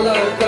Oh,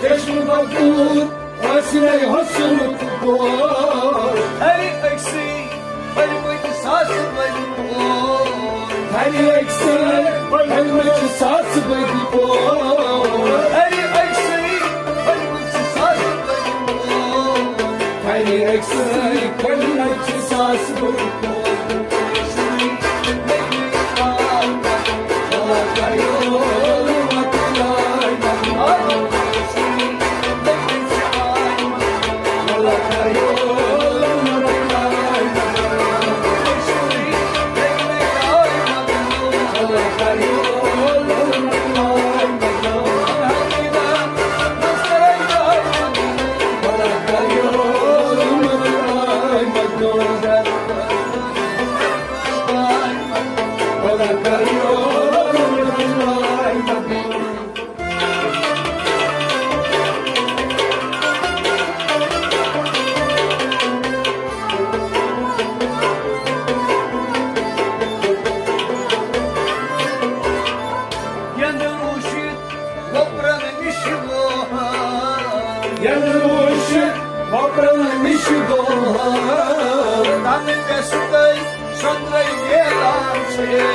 چشم بگو واسه حسن تو هری اکسی هری مجھ ساس بجو هری اکسر هلمچ ساس بگو هری اکسی هری مجھ ساس بجو هری اکسر هلمچ ساس بگو Yanılmışık, vapranmışık oha Tanrı bestay, sonrayı gelaçe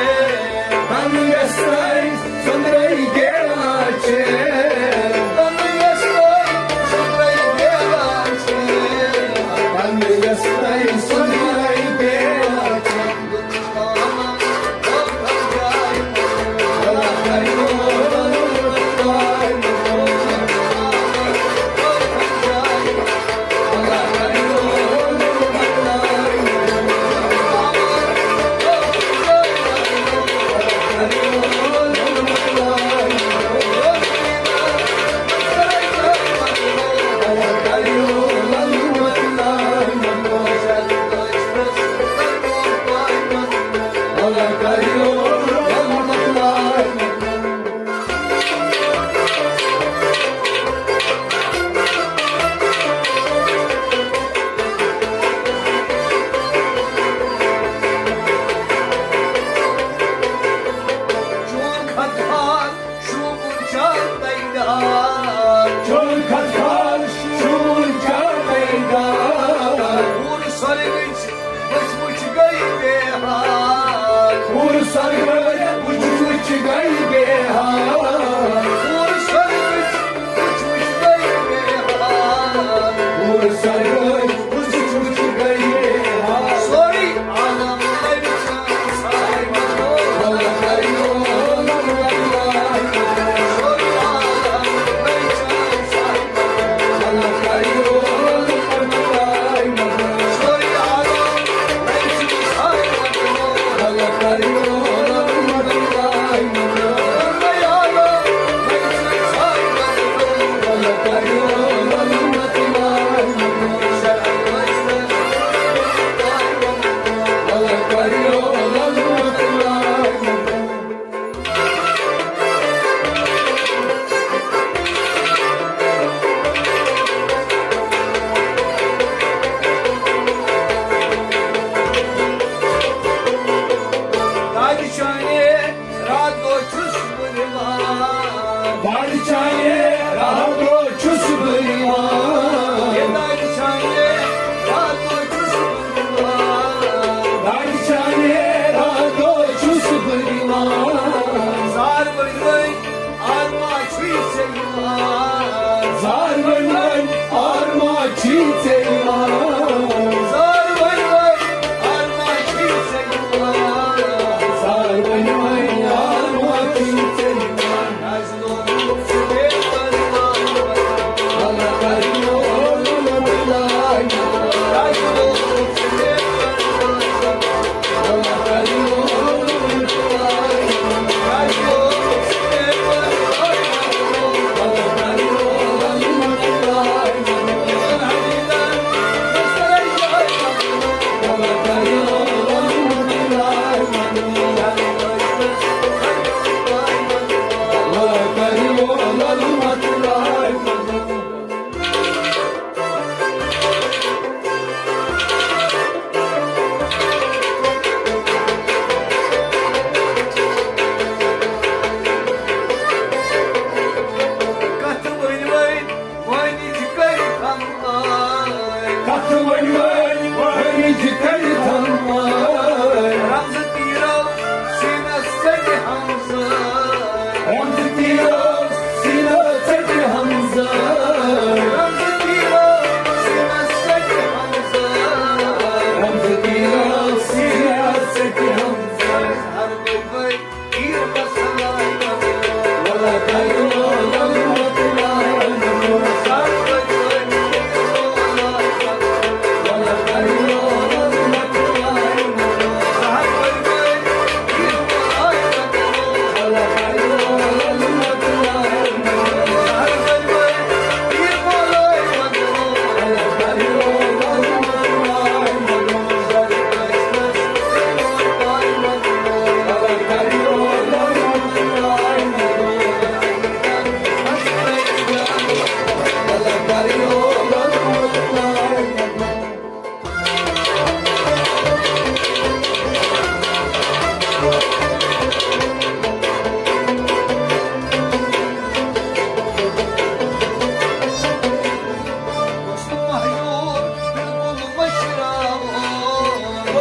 Tanrı yastay, sonrayı gelaçe Tanrı bestay, sonrayı gelaçe Tanrı yastay, sonrayı gelaçe وين وين وين جتيتم رمز الديرة سينا السجي حمزة وانت تيرا سينا تدي همزة رمز الديرة سينا السجي حمزة وانت تيرا سينا تدي همزة هر قلبي دير بسلاي ولا تيرا لما تلاي هر قلبي دير بسلاي ولا تيرا لما تلاي هر قلبي دير بسلاي ولا تيرا لما تلاي هر قلبي دير بسلاي ولا تيرا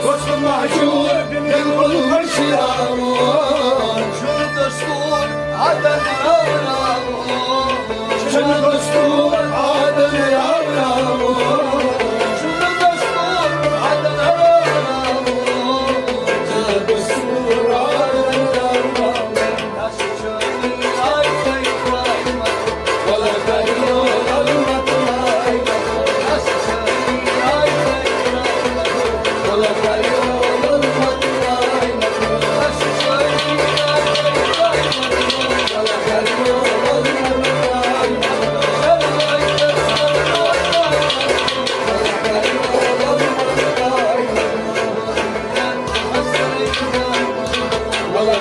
dostum mahjur بالقلب مشرار شنو دستور عدن أورامون شنو دستور عادل يا شنو دستور عدن أورامون دستور عادل يا ناس شوقي هاي فايمة ولا تيرا لما تلاي ناس شوقي هاي فايمة ولا تيرا لما تلاي ناس شوقي هاي فايمة ولا تيرا لما تلاي ولا